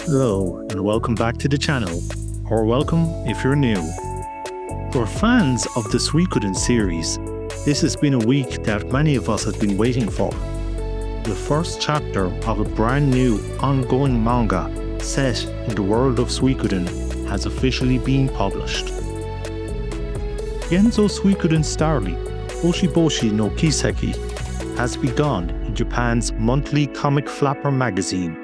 Hello and welcome back to the channel, or welcome if you're new. For fans of the Suikoden series, this has been a week that many of us have been waiting for. The first chapter of a brand new ongoing manga set in the world of Suikoden has officially been published. Genzo Suikoden STAR LEAP, Hoshi Boshi no Kiseki, has begun in Japan's monthly comic flapper magazine.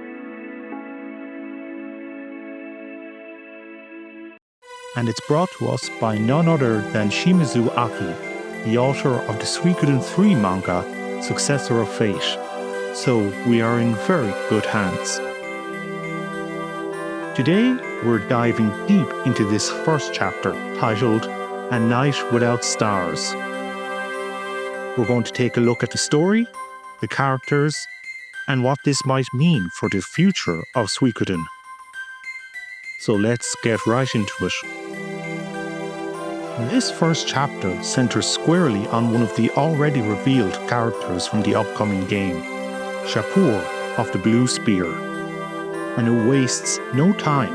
And it's brought to us by none other than Shimizu Aki, the author of the Suikoden 3 manga, Successor of Fate. So we are in very good hands. Today we're diving deep into this first chapter titled A Night Without Stars. We're going to take a look at the story, the characters, and what this might mean for the future of Suikoden. So let's get right into it. This first chapter centers squarely on one of the already revealed characters from the upcoming game, Shapur of the Blue Spear, and it wastes no time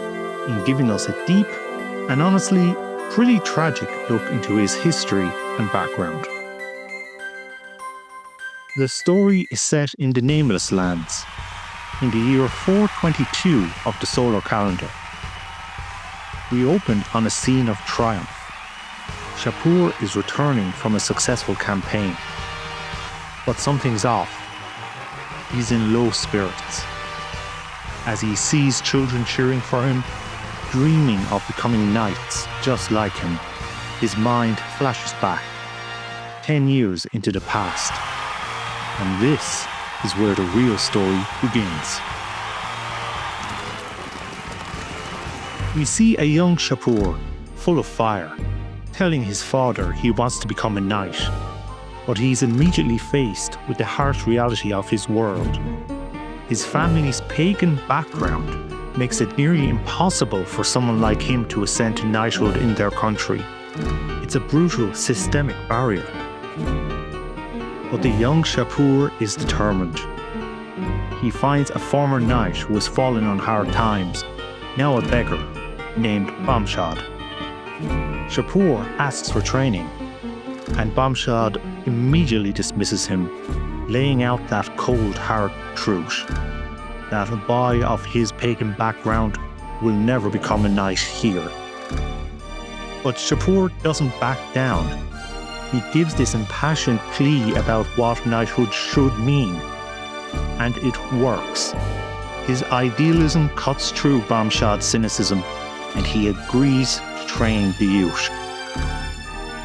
in giving us a deep and honestly pretty tragic look into his history and background. The story is set in the Nameless Lands, in the year 422 of the solar calendar. We open on a scene of triumph. Shapur is returning from a successful campaign. But something's off. He's in low spirits. As he sees children cheering for him, dreaming of becoming knights just like him, his mind flashes back, 10 years into the past. And this is where the real story begins. We see a young Shapur, full of fire, telling his father he wants to become a knight, but he's immediately faced with the harsh reality of his world. His family's pagan background makes it nearly impossible for someone like him to ascend to knighthood in their country. It's a brutal systemic barrier. But the young Shapur is determined. He finds a former knight who has fallen on hard times, now a beggar, named Bamshad. Shapur asks for training, and Bamshad immediately dismisses him, laying out that cold, hard truth, that a boy of his pagan background will never become a knight here. But Shapur doesn't back down. He gives this impassioned plea about what knighthood should mean, and it works. His idealism cuts through Bamshad's cynicism, and he agrees to train the youth.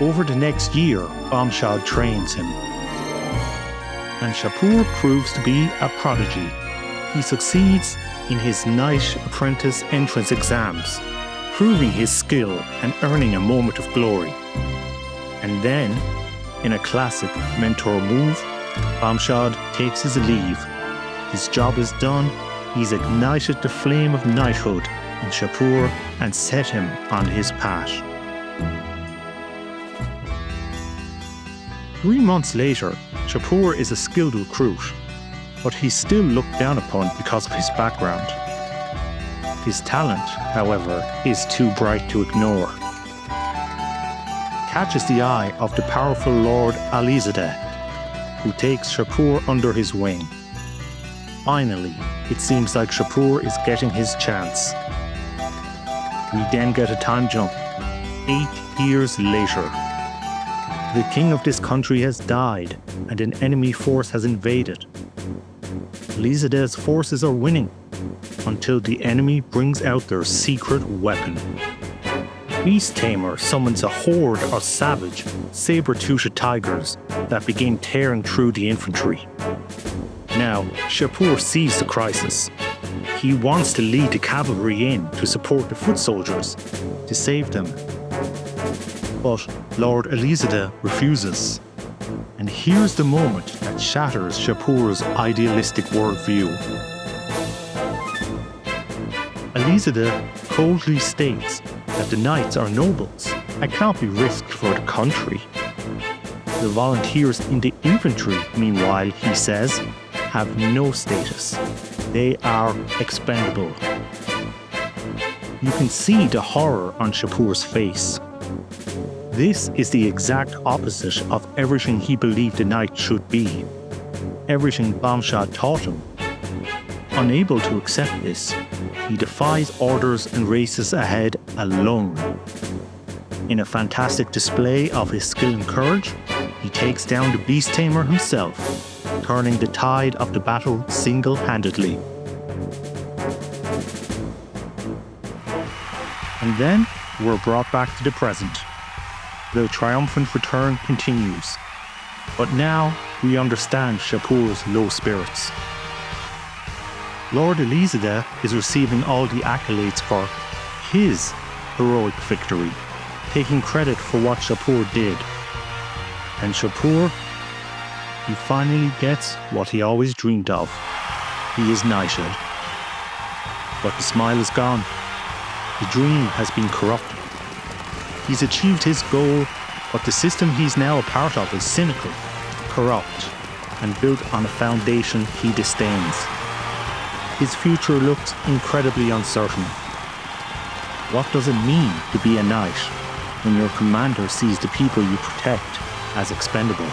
Over the next year, Bamshad trains him, and Shapur proves to be a prodigy. He succeeds in his knight apprentice entrance exams, proving his skill and earning a moment of glory. And then, in a classic mentor move, Bamshad takes his leave. His job is done. He's ignited the flame of knighthood in Shapur and set him on his path. 3 months later, Shapur is a skilled recruit, but he's still looked down upon because of his background. His talent, however, is too bright to ignore. Catches the eye of the powerful Lord Alizadeh, who takes Shapur under his wing. Finally, it seems like Shapur is getting his chance. We then get a time jump, 8 years later. The king of this country has died, and an enemy force has invaded. Alizadeh's forces are winning, until the enemy brings out their secret weapon. Beast Tamer summons a horde of savage, saber-toothed tigers that begin tearing through the infantry. Now, Shapur sees the crisis. He wants to lead the cavalry in to support the foot soldiers, to save them. But Lord Alizadeh refuses. And here's the moment that shatters Shapur's idealistic worldview. Alizadeh coldly states that the knights are nobles and can't be risked for the country. The volunteers in the infantry, meanwhile, he says, have no status. They are expendable. you can see the horror on Shapur's face. This is the exact opposite of everything he believed a knight should be. Everything Bombshot taught him. Unable to accept this, he defies orders and races ahead alone. In a fantastic display of his skill and courage, he takes down the beast tamer himself, turning the tide of the battle single-handedly. And then we're brought back to the present. The triumphant return continues. But now we understand Shapur's low spirits. Lord Elizada is receiving all the accolades for his heroic victory, taking credit for what Shapur did. And Shapur, he finally gets what he always dreamed of. He is knighted. But the smile is gone. The dream has been corrupted. He's achieved his goal, but the system he's now a part of is cynical, corrupt, and built on a foundation he disdains. His future looks incredibly uncertain. What does it mean to be a knight when your commander sees the people you protect as expendable?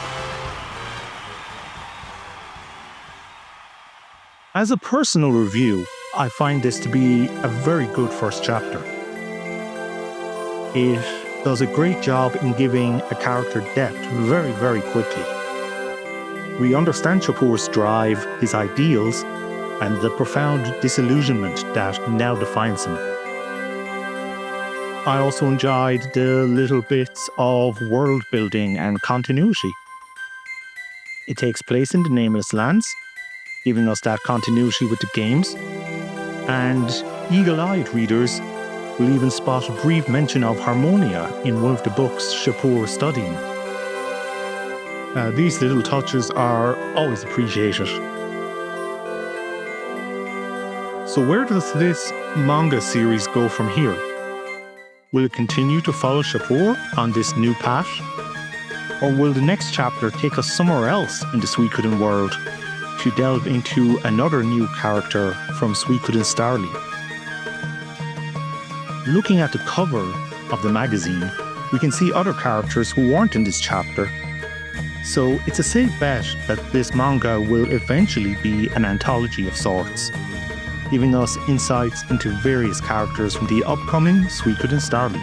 As a personal review, I find this to be a very good first chapter. It does a great job in giving a character depth very, very quickly. We understand Shapur's drive, his ideals, and the profound disillusionment that now defines him. I also enjoyed the little bits of world building and continuity. It takes place in the Nameless Lands, giving us that continuity with the games, and eagle-eyed readers will even spot a brief mention of Harmonia in one of the books Shapur was studying. These little touches are always appreciated. So where does this manga series go from here? Will it continue to follow Shapur on this new path? Or will the next chapter take us somewhere else in the Suikoden world to delve into another new character from Suikoden STAR LEAP? Looking at the cover of the magazine, we can see other characters who weren't in this chapter. So it's a safe bet that this manga will eventually be an anthology of sorts, giving us insights into various characters from the upcoming Suikoden STAR LEAP.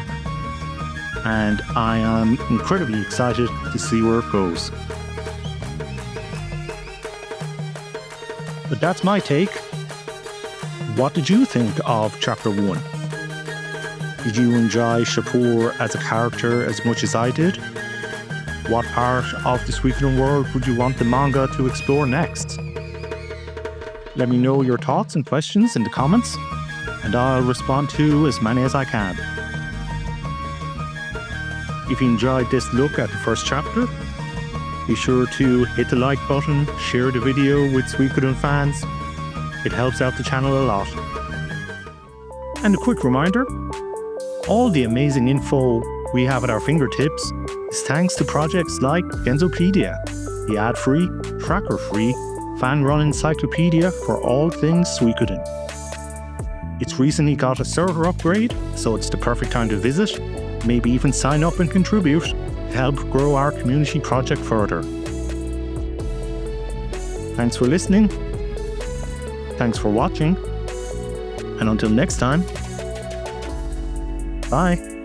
And I am incredibly excited to see where it goes. But that's my take. What did you think of Chapter 1? Did you enjoy Shapur as a character as much as I did? What part of the Suikoden world would you want the manga to explore next? Let me know your thoughts and questions in the comments, and I'll respond to as many as I can. If you enjoyed this look at the first chapter, be sure to hit the like button, share the video with Suikoden fans. It helps out the channel a lot. And a quick reminder, all the amazing info we have at our fingertips is thanks to projects like Genzopedia, the ad-free, tracker-free, fan-run encyclopedia for all things Suikoden. It's recently got a server upgrade, so it's the perfect time to visit, maybe even sign up and contribute to help grow our community project further. Thanks for listening, thanks for watching, and until next time, bye.